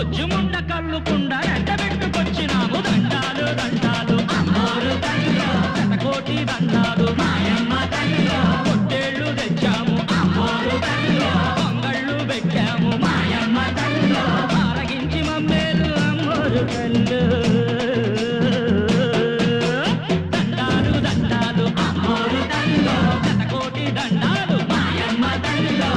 బుజ్జుముండ కళ్ళుకుండా ఎండబెట్టుకొచ్చినాము దండాలు దండాలు అమ్మోరు తల్లిలో శతకోటి దండాలు మాయమ్మ తల్లిలో పొట్టేళ్ళు తెచ్చాము అమ్మోరు తల్లిలో పొంగళ్ళు పెట్టాము మాయమ్మ తల్లిలో ఆరగించి మమ్మేలు అమ్మోరు తల్లు దండాలు దండాలు అమ్మోరు తల్లిలో శతకోటి దండాలు మాయమ్మ తల్లిలో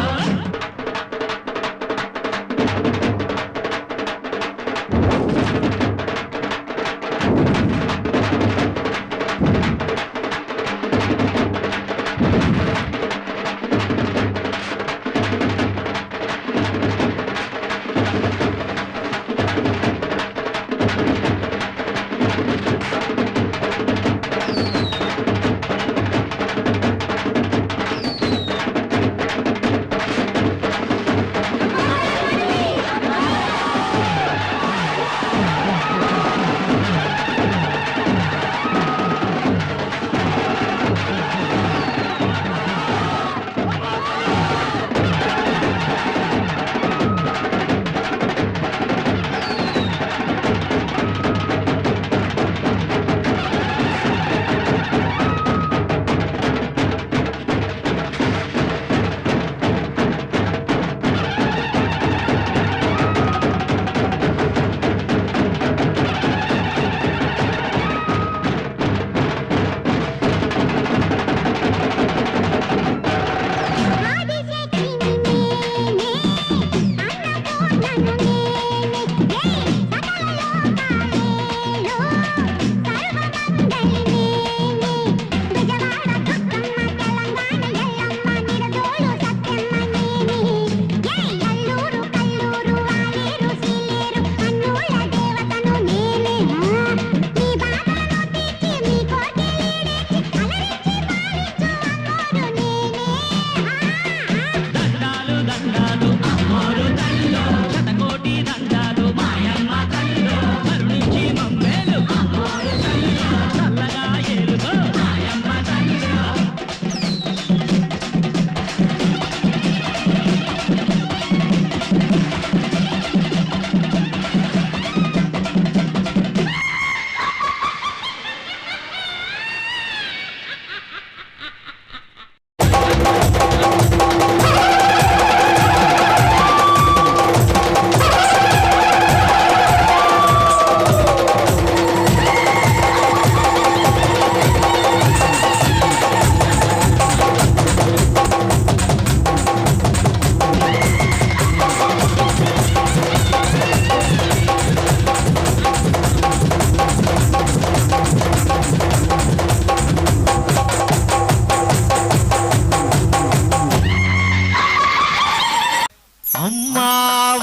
అమ్మా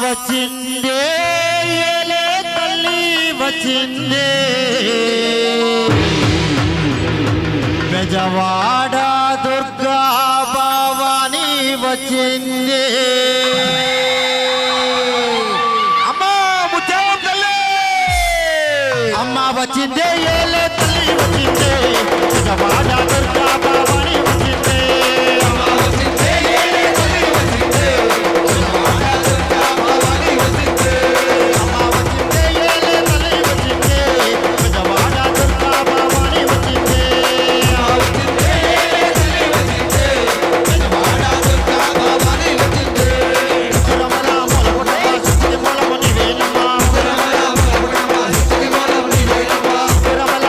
వచ్చిందే ఏలే తల్లి వచ్చిందే బెజవాడ దుర్గా భవాని వచ్చిందే అమ్మా ముత్యం తల్లి అమ్మా వచ్చిందే ఏలే తల్లి వచ్చిందే బెజవాడ దుర్గా భవాని వచ్చిందే Ramala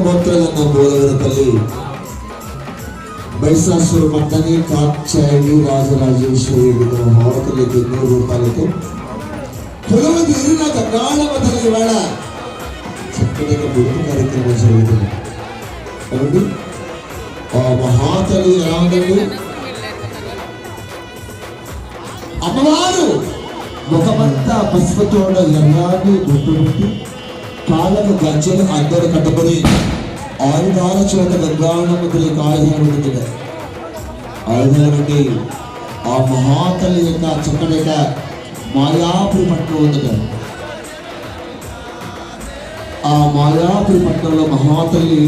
మూత్రగంధం మూలగల తల్లి మహిషాసుర మర్దని కాక్షాయని రాజరాజేశ్వరి హోరతల్లికి 200 రూపాయలతో కొలువు తీరిన గంగాళమ్మ తల్లి వేళ చక్కటి గుర్తు కార్యక్రమం జరుగుతుంది కాబట్టి ఆ మహాతల్లి ఎలా ఉందండి? అమ్మవారు ముఖమంతా పసుపుతోడ ఎర్రాన్ని బొట్టు పెట్టి కాళ్ళకు గజ్జలు అందరు కట్టుబడి ఆయుధాల చోట గంగాళమ్మ తల్లికి ఆయుధాలు ఉంటుంది. ఆయుధాలు బట్టి ఆ మహాతల్లి యొక్క చక్కటి యొక్క మాయాపురి పట్టణం ఉంది కదా. ఆ మాయాపురి పట్టణంలో మహాతల్లి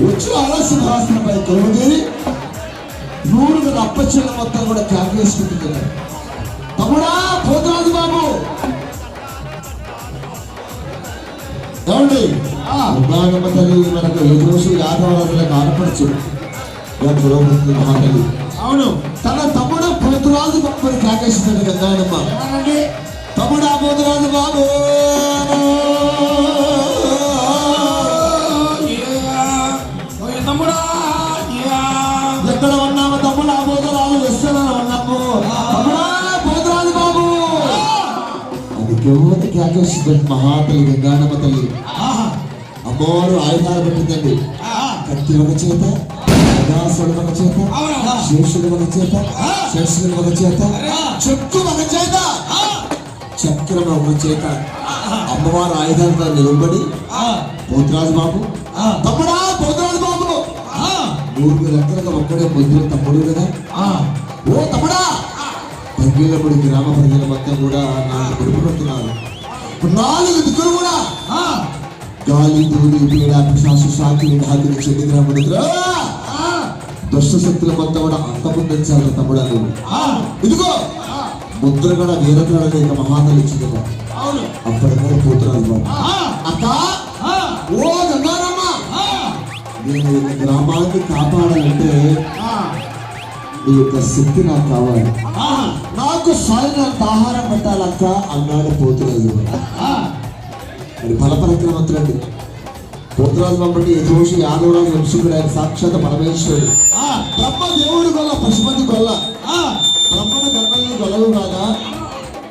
వచ్చి సింహాసనంపై కొలువుతీరి 100 అప్పచెల్ల మొత్తం కూడా క్యాకేసుకుంటుంది కదా. తమ్ముడా పోతరాజు బాబు ఏమండి? గంగాళమ్మ తల్లి మనకు ఏ రోజు యాదవరాజులకు ఆడపడచ్చు మహాతల్లి. అవును, తన తమ్ముడు పోతురాజు బాబుని క్యాకేసిందండి గంగాళమ్మ. తమ్ముడా పోతురాజు బాబు ఎక్కడ ఉన్నాము? తమ్ముడా పోతురాజు వస్తున్నా ఉన్నాము. తమ్ముడా పోతురాజు బాబు అది కేవలం క్యాకేసిందండి మహాతల్లి గంగాళమ్మ తల్లి. అమ్మవారు ఆయుధాలు పెట్టిందండి. కత్తి ఒక చేత, అగాసుడు ఒక చేత, శేషుడు ఒక చేత, శేషుడు ఒక చేత, చెక్కు ఒక చేత, చక్రం ఒక చేత. అమ్మవారు ఆయుధాలతో నిలబడి పోతురాజు బాబు తమ్ముడా పోతురాజు బాబు 3 రెక్కలకు ఒక్కడే పొద్దున తమ్ముడు కదా. ఓ తమ్ముడా తంగిళ్ళపడి గ్రామ ప్రజల మొత్తం కూడా నాకు కొడుకు పెడుతున్నారు. 4 దిక్కులు కూడా గాలి దూరి పీడ పిశాసు సాకి హాకిని చెడ్డి గ్రామడుతురా దుష్ట శక్తుల మొత్తం కూడా అంతముందించాలి తమ్ముడాలు. ఇదిగో ముద్రగడ వీరత్రాడు ఇక మహాతల్లి ఇచ్చింది. అప్పటికైనా పోతురాజు బాబు అక్క ఓ గంగారమ్మ నేను ఈ గ్రామాన్ని కాపాడాలంటే నీ యొక్క శక్తి నాకు కావాలి. నాకు సాయినంత ఆహారం పెట్టాలక్క అన్నాడు పోతురాజు. మరి బలపరక్రమంతులండి పోతురాజు బాబు యజోషి యాదవరాజు వంశీకుడు ఆయన సాక్షాత్ పరమేశ్వరుడు. బ్రహ్మ దేవుడు గొల్ల పశుపతి గొల్ల బ్రహ్మను గర్భంలో గొల్లవు కాదా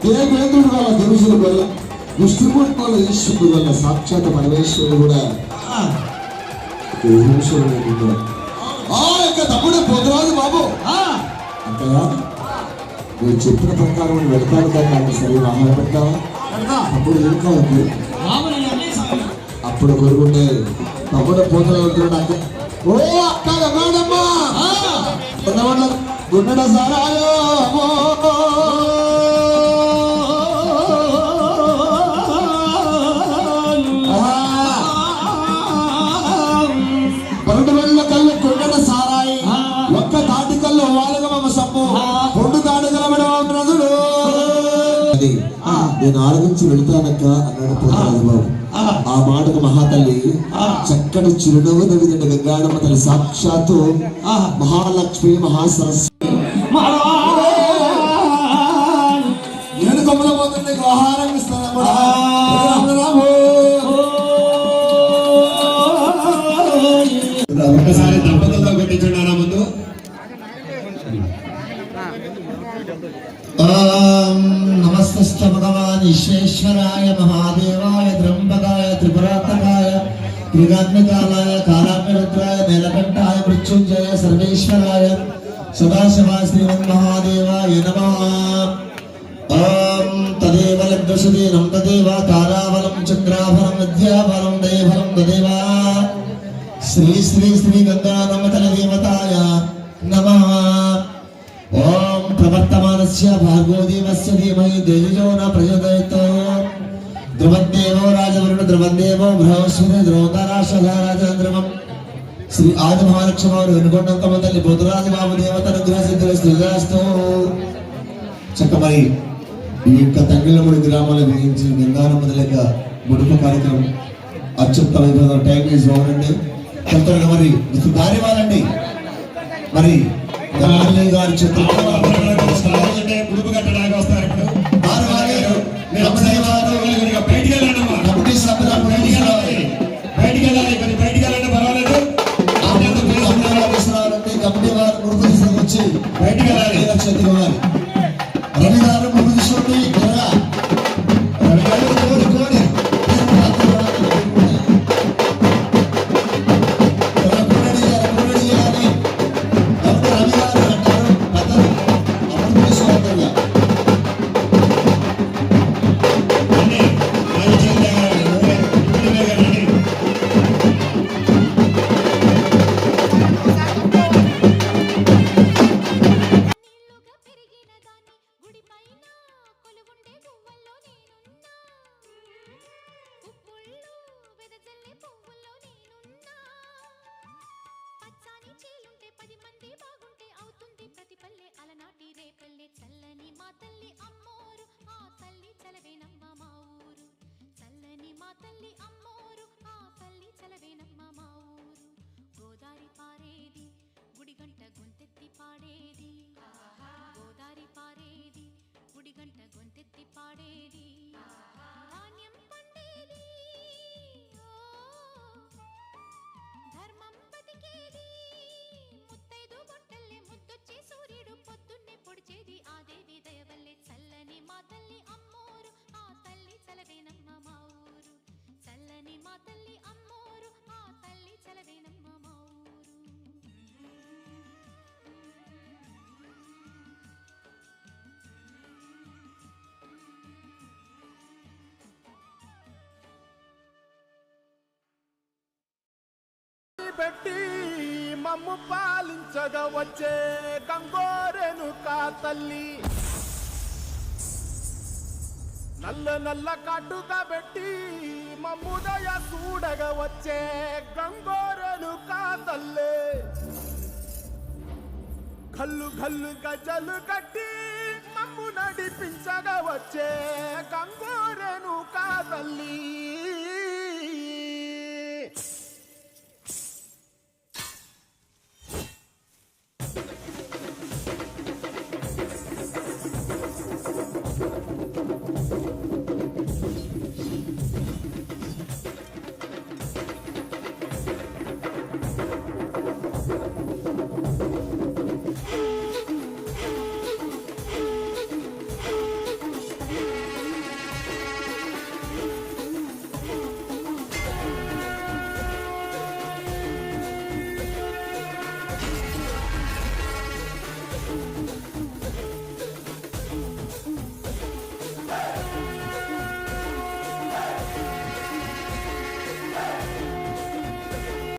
దేవేంద్రుడు గల దేవుడు గొల్ల విష్ణుమూర్తి గొల్ల ఈశ్వరుడు గొల్ల సాక్షాత్ పరమేశ్వరుడు కూడా తమ్ముడు పోతురాజు బాబు అంతగా నువ్వు చెప్పిన ప్రకారం వెళ్తాను కానీ నాకు సరే ఆహారం పెడతావా? అప్పుడు ఏం కావాలి? అప్పుడు కొడుకుంటే తమ్ముడు పోతురాజు వెళ్తున్నాడు. అక్క ఓ అక్క గమ్మాడమ్మా గుండె సారాయో పన్నెండు వేల కళ్ళు కొండ సారాయి ఒక్క తాటి కళ్ళు వాళ్ళగమ్మ సప్పు 2 తాటికలబడదు. నేను ఆలోచించి వెళ్తానక్క అన్నాడు పోతురాజు బాబు. ఆ మాటకు మహాతల్లి చక్కటి చిరునవ్వు నవ్విందండి గంగాళమ్మ తల్లి. సాక్షాత్తు మహాలక్ష్మి మహాసరస్వతి నేను కొమ్మల పోతుండే ఆహారం ఇస్తాను. ఒక్కసారి దంపతులతో పెట్టించున్నారా ముందు? నమస్తే భగవాన్ విశ్వేశ్వరాయ మహాదేవాయ త్రంబకాయ త్రిపురాతకాయ త్రిగాత్మకాలాయ కాలాగ్నిరుద్రాయ నీలకంఠాయ మృత్యుంజయ సర్వేశ్వరాయ సదాశివాయ శ్రీమన్మహాదేవాయ నమః. ఓం తదేవ లగ్నశుదీనం తదేవ తారాబలం చంద్రాబలం విద్యాబలం దయబలం తదేవ శ్రీ శ్రీ శ్రీ గంగానమ్మ తల్లి దేవతాయ నమః. ఓం ప్రవర్తమానస్య భార్గోదేవస్య ధీమహి తేజో న ప్రచోదయాత్. ధ్రువదేవో రాజవరుణ ధ్రువదేవో బృహస్పతి ధ్రువతారాశధారాజంద్రమం. శ్రీ ఆది మహాలక్ష్మి వారు వెనుకొండంతమ్మ తల్లి పోతురాజు బాబు దేవత అనుగ్రహ సిద్ధిరస్తు. చక్క మరి ఈ యొక్క తంగిళ్ళమూడి గ్రామాల గురించి గంగానమ్మ తల్లి యొక్క ముడుపు కార్యక్రమం అత్యుత్తమైన టైం ఈజ్ బాగుండండి. కొంతగా మరి దారి వాళ్ళండి మరి గారి చిత్రంగా గుడుపు కట్టడానికి వస్తారు. ఇప్పుడు బయటికి వెళ్ళండి. తల్లి అమ్మోరు ఆ తల్లి చలవేనమ్మ మా ఊరు గోదారి పారేది గుడిగంట గొంతెత్తి పాడేది గోదారి పారేది గుడిగంట గొంతెత్తి పాడేది ధాన్యం పండేది ధర్మం బతికేది ముత్తైదు గుంటల్లే ముద్దొచ్చి సూర్యుడు పొద్దున్నే పొడిచేది ఆ దేవి దయవల్లే చల్లని మా తల్లి అమ్మోరు ఆ తల్లి చలవేనమ్మ మా ఊరు చల్లని మా తల్లి అమ్మోరు ఆ తల్లి చలవేనమ్మ మా ఊరు పెట్టి మమ్ము పాలించగా వచ్చే గంగోరెనుకా తల్లి నల్ల నల్ల కాటుగా పెట్టి మమ్ముదయ చూడగా వచ్చే గంగోరెనుకా తల్లి గల్లు గల్లు గజలు కట్టి మమ్ము నడిపించగా వచ్చే గంగోరెనుకా తల్లి